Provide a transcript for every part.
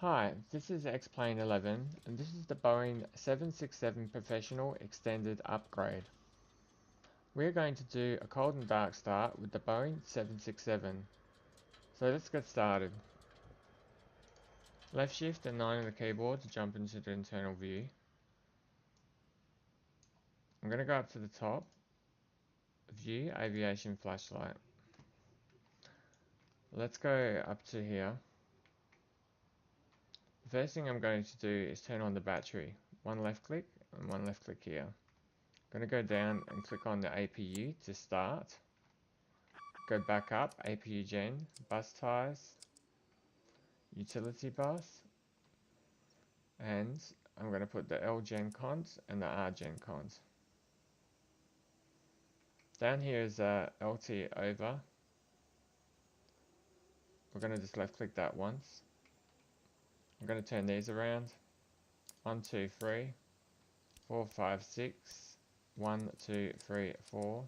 Hi, this is X-Plane 11 and this is the Boeing 767 Professional Extended Upgrade. We're going to do a cold and dark start with the Boeing 767. So let's get started. Left shift and 9 on the keyboard to jump into the internal view. I'm going to go up to the top, View, Aviation Flashlight. Let's go up to here. The first thing I'm going to do is turn on the battery. One left click and one left click here. I'm going to go down and click on the APU to start. Go back up, APU gen, bus ties, utility bus, and I'm going to put the L gen cons and the R gen cons. Down here is LT over. We're going to just left click that once. I'm going to turn these around. 1, 2, 3, 4, 5, 6, 1, 2, 3, 4.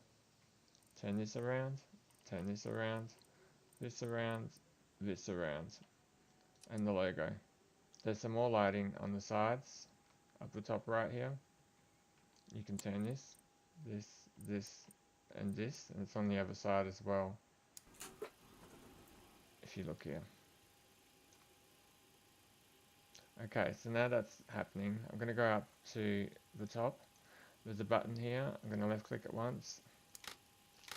Turn this around, turn this around, this around, this around, and the logo. There's some more lighting on the sides, up the top right here. You can turn this, and this, and it's on the other side as well, if you look here. Okay, so now that's happening, I'm going to go up to the top. There's a button here, I'm going to left click it once,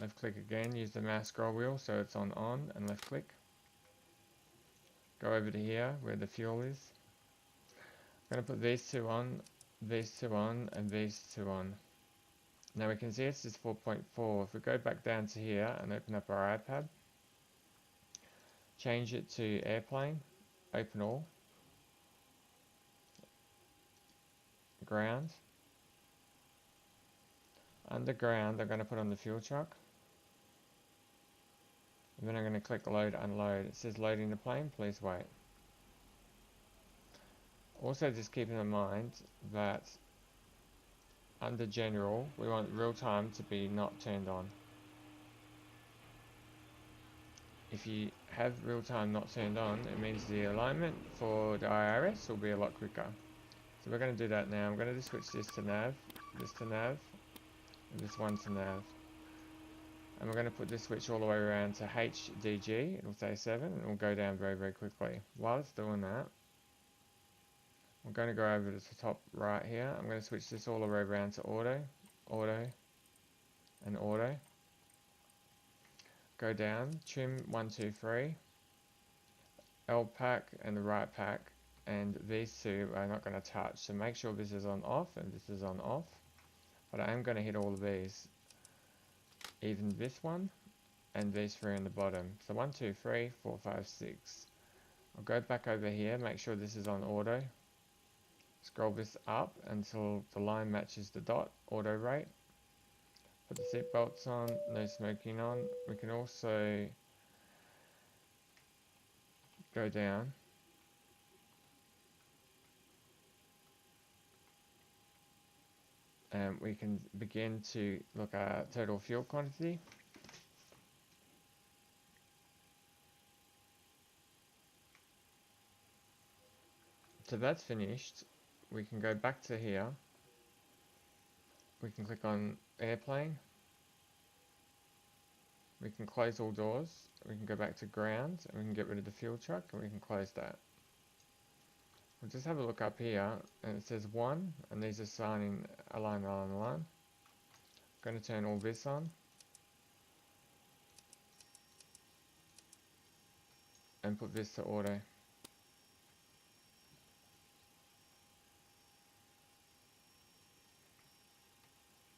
left click again, use the mouse scroll wheel so it's on, and left click. Go over to here where the fuel is. I'm going to put these two on, and these two on. Now we can see it's just 4.4. If we go back down to here and open up our iPad, change it to airplane, open all, ground. Underground, I'm going to put on the fuel truck. And then I'm going to click load, unload. It says loading the plane, please wait. Also just keeping in mind that under general, we want real time to be not turned on. If you have real time not turned on, it means the alignment for the IRS will be a lot quicker. So we're going to do that now. I'm going to just switch this to nav, and this one to nav. And we're going to put this switch all the way around to HDG, it'll say 7, and it will go down very, very quickly. While it's doing that, I'm going to go over to the top right here. I'm going to switch this all the way around to auto, and auto. Go down, trim 1, 2, 3, L pack and the right pack, and these two are not going to touch. So make sure this is on off and this is on off. But I am going to hit all of these, even this one and these three on the bottom. So 1, 2, 3, 4, 5, 6. I'll go back over here, make sure this is on auto. Scroll this up until the line matches the dot, auto rate. Put the seat belts on, no smoking on. We can also go down. And we can begin to look at total fuel quantity. So that's finished. We can go back to here. We can click on airplane. We can close all doors. We can go back to ground and we can get rid of the fuel truck and we can close that. We'll just have a look up here and it says 1 and these are signing a line. I'm going to turn all this on. And put this to auto.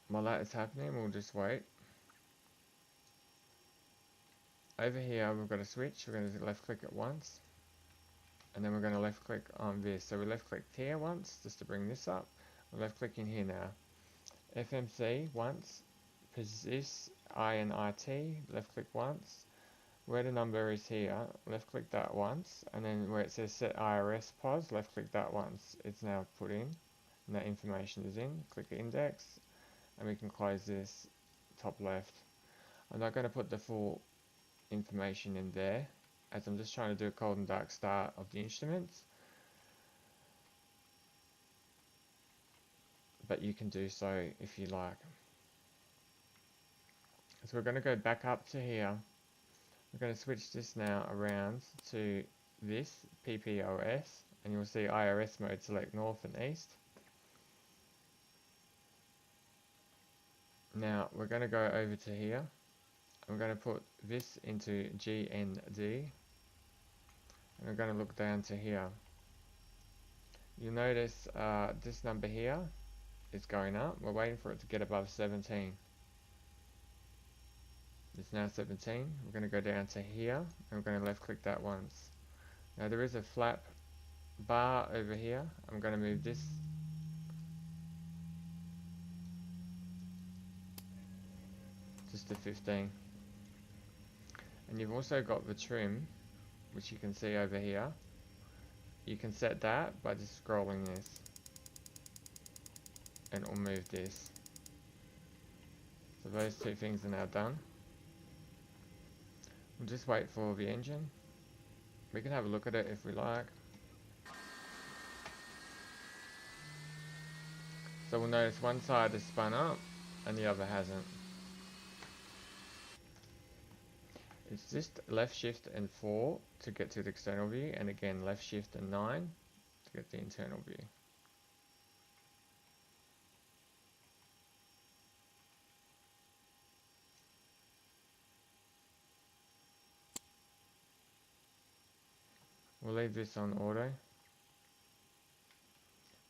While that is happening, we'll just wait. Over here, we've got a switch. We're going to left click it once. And then we're going to left click on this. So we left clicked here once, just to bring this up. We're left clicking here now. FMC once. Persist, I and IT, left click once. Where the number is here, left click that once. And then where it says set IRS pos, left click that once. It's now put in. And that information is in. Click index. And we can close this top left. I'm not going to put the full information in there, as I'm just trying to do a cold and dark start of the instruments. but you can do so if you like. So we're going to go back up to here. We're going to switch this now around to this PPOS, and you'll see IRS mode, select north and east. Now we're going to go over to here. I'm going to put this into GND, and we're going to look down to here. You'll notice this number here is going up. We're waiting for it to get above 17. It's now 17. We're going to go down to here, and we're going to left click that once. Now there is a flap bar over here. I'm going to move this just to 15. And you've also got the trim, which you can see over here. You can set that by just scrolling this, and it'll move this. So those two things are now done. We'll just wait for the engine. We can have a look at it if we like. So we'll notice one side is spun up and the other hasn't. It's just left shift and 4 to get to the external view, and again left shift and 9 to get the internal view. We'll leave this on auto.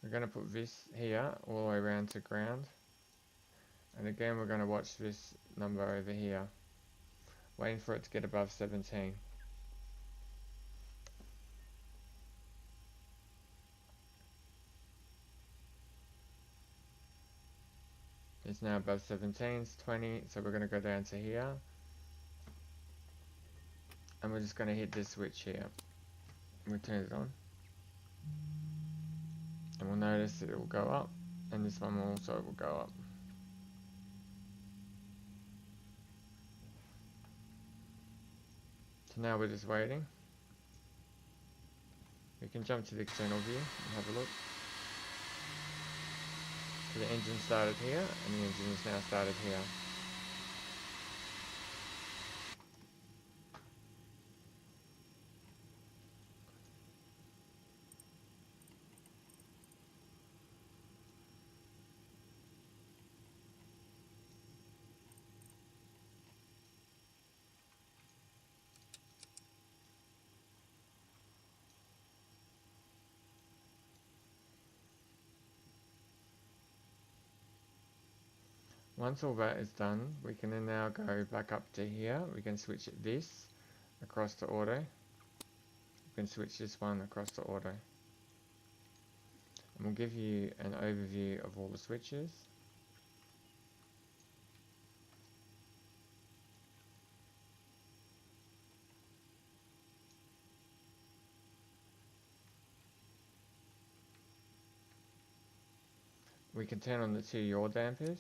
We're going to put this here all the way around to ground. And again we're going to watch this number over here, waiting for it to get above 17. It's now above 17, it's 20, so we're going to go down to here. And we're just going to hit this switch here. We'll turn it on. And we'll notice that it will go up, and this one also will go up. So now we're just waiting. We can jump to the external view and have a look. So the engine started here, and the engine is now started here. Once all that is done, we can then now go back up to here. We can switch this across to auto. We can switch this one across to auto. And we'll give you an overview of all the switches. We can turn on the two yaw dampers.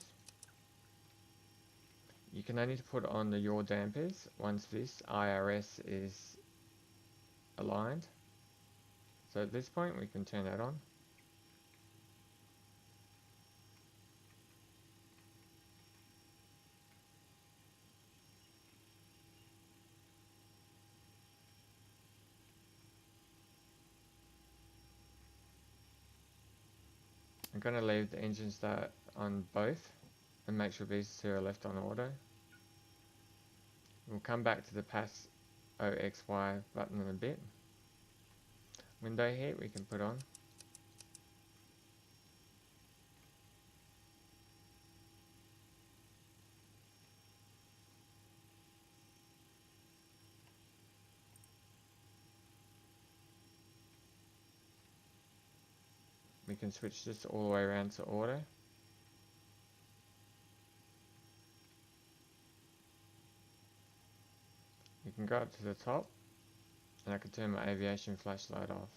You can only put on the yaw dampers once this IRS is aligned. So at this point we can turn that on. I'm going to leave the engine start on both and make sure these two are left on auto. We'll come back to the pass OXY button in a bit. Window heat we can put on. We can switch this all the way around to auto. We can go up to the top, and I can turn my aviation flashlight off.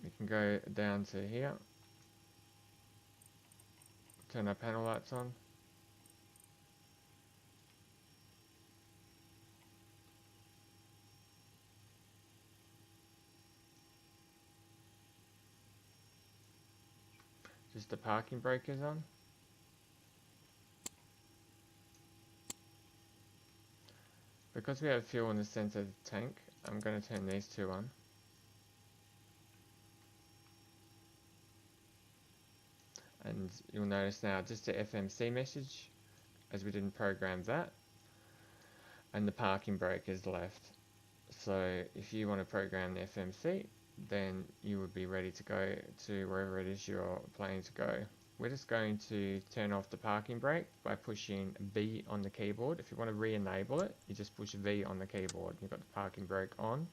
We can go down to here, turn our panel lights on. notice the parking brake is on. Because we have fuel in the center of the tank, I'm going to turn these two on. And you'll notice now just the FMC message, as we didn't program that, and the parking brake is left. So if you want to program the FMC, then you would be ready to go to wherever it is you're planning to go. We're just going to turn off the parking brake by pushing B on the keyboard. If you want to re-enable it, you just push V on the keyboard. You've got the parking brake on.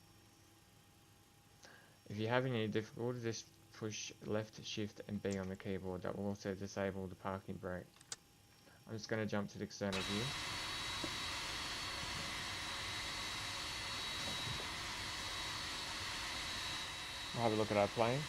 If you're having any difficulty, just push left, shift and B on the keyboard. That will also disable the parking brake. I'm just going to jump to the external view. We'll have a look at our plane.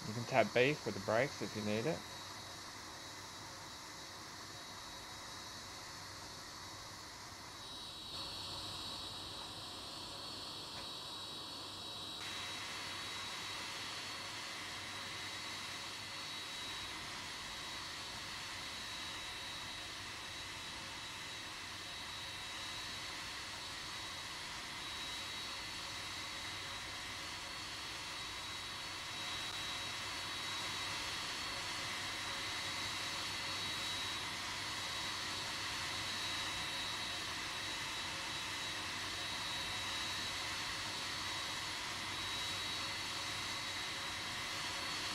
You can tap B for the brakes if you need it.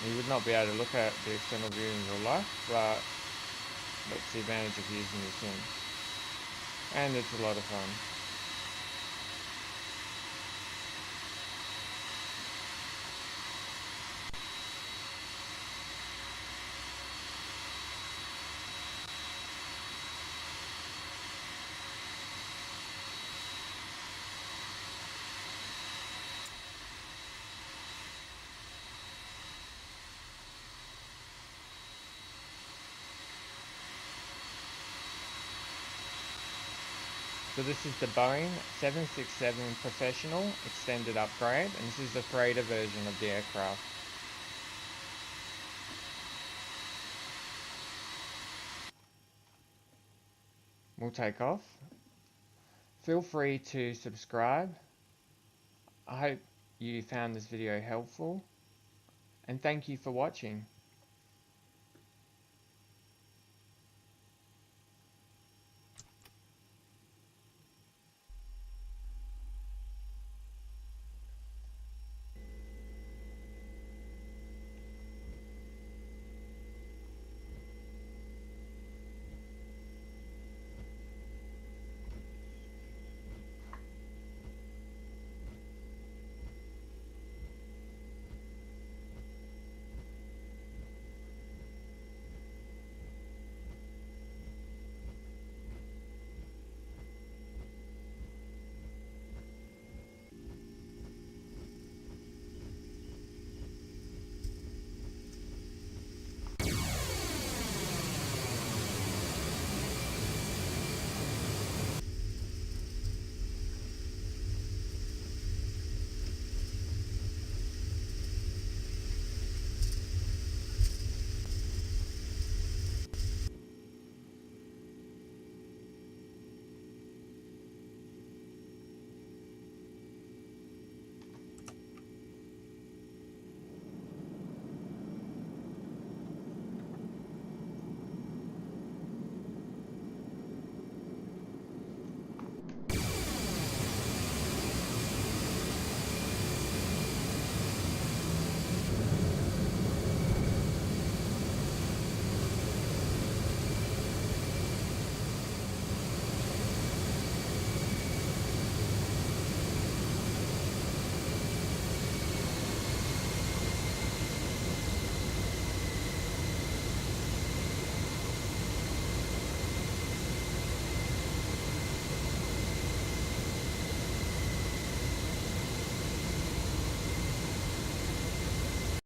You would not be able to look at the external view in real life, but that's the advantage of using the sim. And it's a lot of fun. So this is the Boeing 767 Professional Extended Upgrade, and this is the freighter version of the aircraft. We'll take off. Feel free to subscribe. I hope you found this video helpful, and thank you for watching.